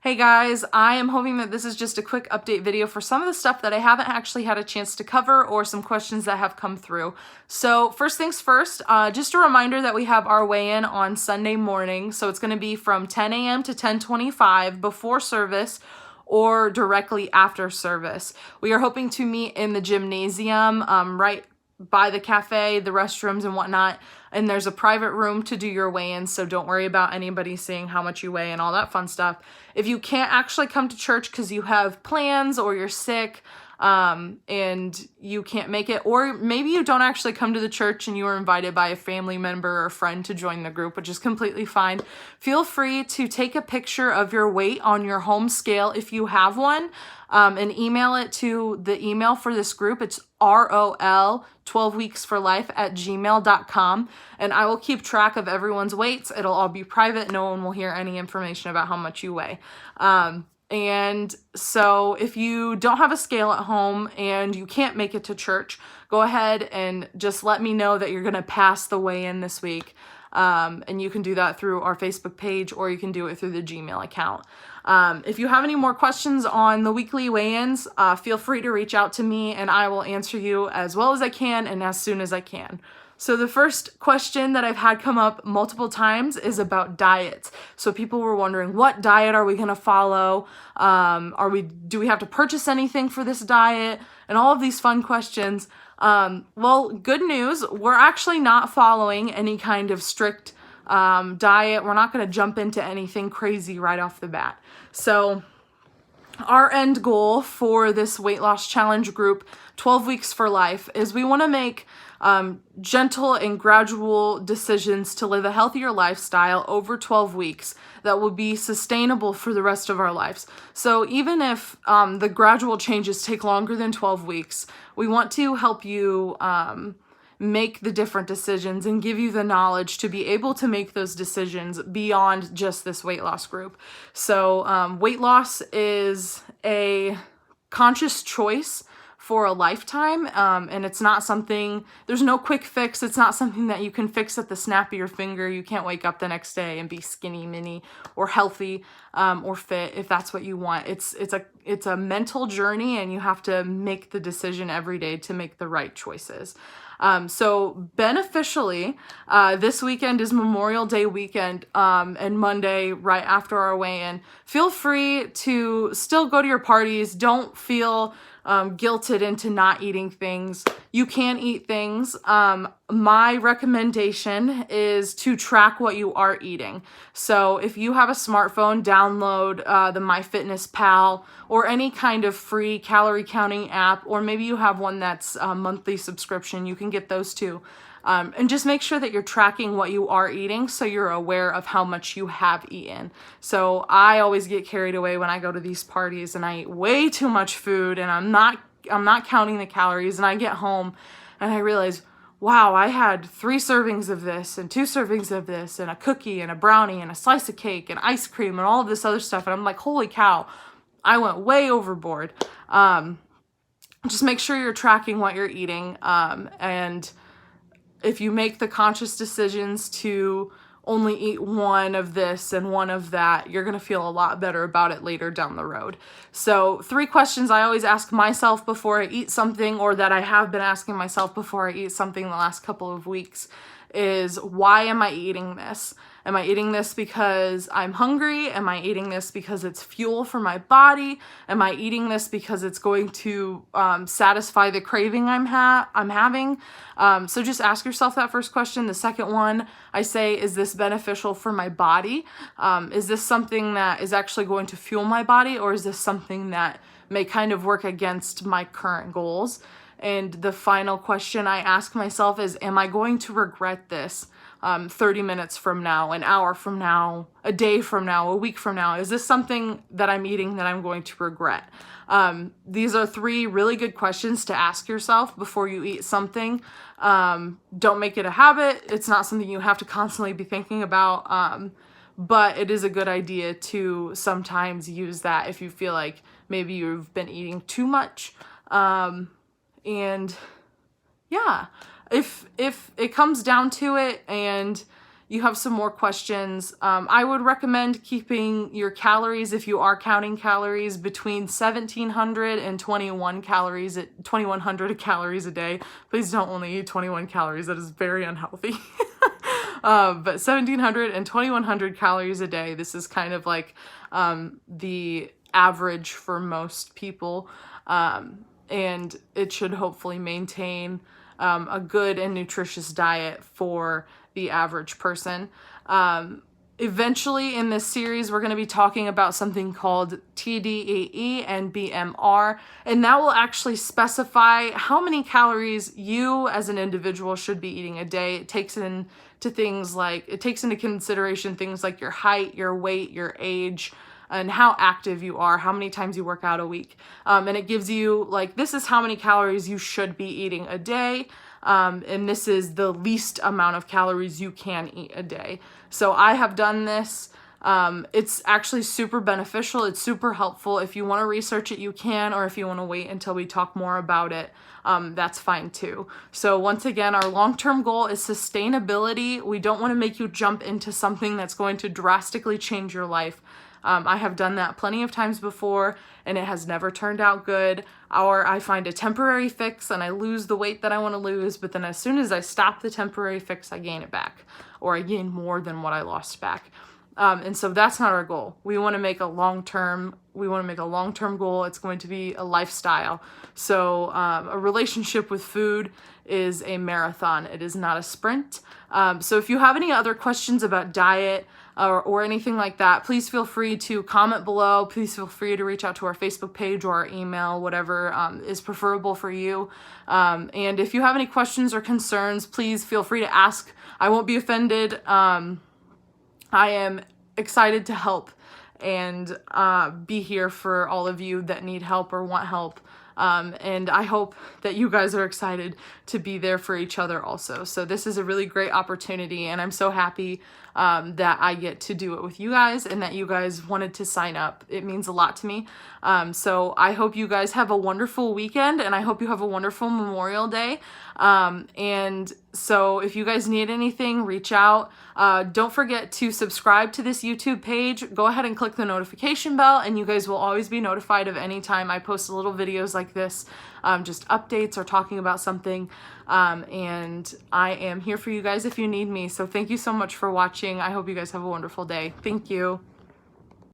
Hey guys, I am hoping that this is just a quick update video for some of the stuff that I haven't actually had a chance to cover or some questions that have come through. So first things first, just a reminder that we have our weigh-in on Sunday morning. So it's going to be from 10 a.m. to 10:25 before service or directly after service. We are hoping to meet in the gymnasium right by the cafe, the restrooms and whatnot, and there's a private room to do your weigh-in, so don't worry about anybody seeing how much you weigh and all that fun stuff. If you can't actually come to church because you have plans or you're sick and you can't make it, or maybe you don't actually come to the church and you were invited by a family member or friend to join the group, which is completely fine, feel free to take a picture of your weight on your home scale if you have one, and email it to the email for this group. It's ROL12weeksforlife@gmail.com, and I will keep track of everyone's weights. It'll all be private. No one will hear any information about how much you weigh. And so if you don't have a scale at home and you can't make it to church, go ahead and just let me know that you're going to pass the weigh-in this week. And you can do that through our Facebook page, or you can do it through the Gmail account. If you have any more questions on the weekly weigh-ins, feel free to reach out to me and I will answer you as well as I can and as soon as I can. So the first question that I've had come up multiple times is about diets. So people were wondering, what diet are we going to follow? Do we have to purchase anything for this diet? And all of these fun questions. Well, good news, we're actually not following any kind of strict diet. We're not going to jump into anything crazy right off the bat. So our end goal for this weight loss challenge group, 12 Weeks for Life, is we want to make gentle and gradual decisions to live a healthier lifestyle over 12 weeks that will be sustainable for the rest of our lives. So even if the gradual changes take longer than 12 weeks, we want to help you make the different decisions and give you the knowledge to be able to make those decisions beyond just this weight loss group. So weight loss is a conscious choice for a lifetime, and it's not something, there's no quick fix. It's not something that you can fix at the snap of your finger. You can't wake up the next day and be skinny mini or healthy or fit if that's what you want. It's a mental journey, and you have to make the decision every day to make the right choices. So beneficially, this weekend is Memorial Day weekend, and Monday right after our weigh-in. Feel free to still go to your parties. Don't feel guilted into not eating things. You can eat things. My recommendation is to track what you are eating. So if you have a smartphone, download the MyFitnessPal or any kind of free calorie counting app, or maybe you have one that's a monthly subscription. You can get those too. And just make sure that you're tracking what you are eating so you're aware of how much you have eaten. So I always get carried away when I go to these parties and I eat way too much food and I'm not counting the calories, and I get home and I realize, wow, I had 3 servings of this and 2 servings of this and a cookie and a brownie and a slice of cake and ice cream and all of this other stuff. And I'm like, holy cow, I went way overboard. Just make sure you're tracking what you're eating. And if you make the conscious decisions to only eat one of this and one of that, you're going to feel a lot better about it later down the road. So 3 questions I always ask myself before I eat something, or that I have been asking myself before I eat something the last couple of weeks, is why am I eating this? Am I eating this because I'm hungry? Am I eating this because it's fuel for my body? Am I eating this because it's going to satisfy the craving I'm having? So just ask yourself that first question. The second one, I say, is this beneficial for my body? Is this something that is actually going to fuel my body, or is this something that may kind of work against my current goals? And the final question I ask myself is, am I going to regret this 30 minutes from now, an hour from now, a day from now, a week from now? Is this something that I'm eating that I'm going to regret? These are 3 really good questions to ask yourself before you eat something. Don't make it a habit. It's not something you have to constantly be thinking about, but it is a good idea to sometimes use that if you feel like maybe you've been eating too much. And yeah, if it comes down to it and you have some more questions, I would recommend keeping your calories, if you are counting calories, between 1,700 and 2,100 calories a day. Please don't only eat 21 calories. That is very unhealthy. But 1,700 and 2,100 calories a day. This is kind of like the average for most people. And it should hopefully maintain a good and nutritious diet for the average person. Eventually in this series, we're going to be talking about something called TDEE and BMR, and that will actually specify how many calories you as an individual should be eating a day. It takes into consideration things like your height, your weight, your age, and how active you are, how many times you work out a week. And it gives you like, this is how many calories you should be eating a day. And this is the least amount of calories you can eat a day. So I have done this. It's actually super beneficial. It's super helpful. If you want to research it, you can, or if you want to wait until we talk more about it, that's fine too. So once again, our long-term goal is sustainability. We don't want to make you jump into something that's going to drastically change your life. I have done that plenty of times before, and it has never turned out good. Or I find a temporary fix and I lose the weight that I want to lose, but then as soon as I stop the temporary fix, I gain it back, or I gain more than what I lost back. And so that's not our goal. We want to make a long-term goal. It's going to be a lifestyle. So a relationship with food is a marathon. It is not a sprint. So if you have any other questions about diet or anything like that, please feel free to comment below. Please feel free to reach out to our Facebook page or our email, whatever is preferable for you. And if you have any questions or concerns, please feel free to ask. I won't be offended. I am excited to help and be here for all of you that need help or want help. And I hope that you guys are excited to be there for each other also. So this is a really great opportunity, and I'm so happy that I get to do it with you guys and that you guys wanted to sign up. It means a lot to me. So I hope you guys have a wonderful weekend, and I hope you have a wonderful Memorial Day. And so if you guys need anything, reach out. Don't forget to subscribe to this YouTube page. Go ahead and click the notification bell, and you guys will always be notified of any time I post little videos like this, just updates or talking about something. And I am here for you guys if you need me. So thank you so much for watching. I hope you guys have a wonderful day. Thank you.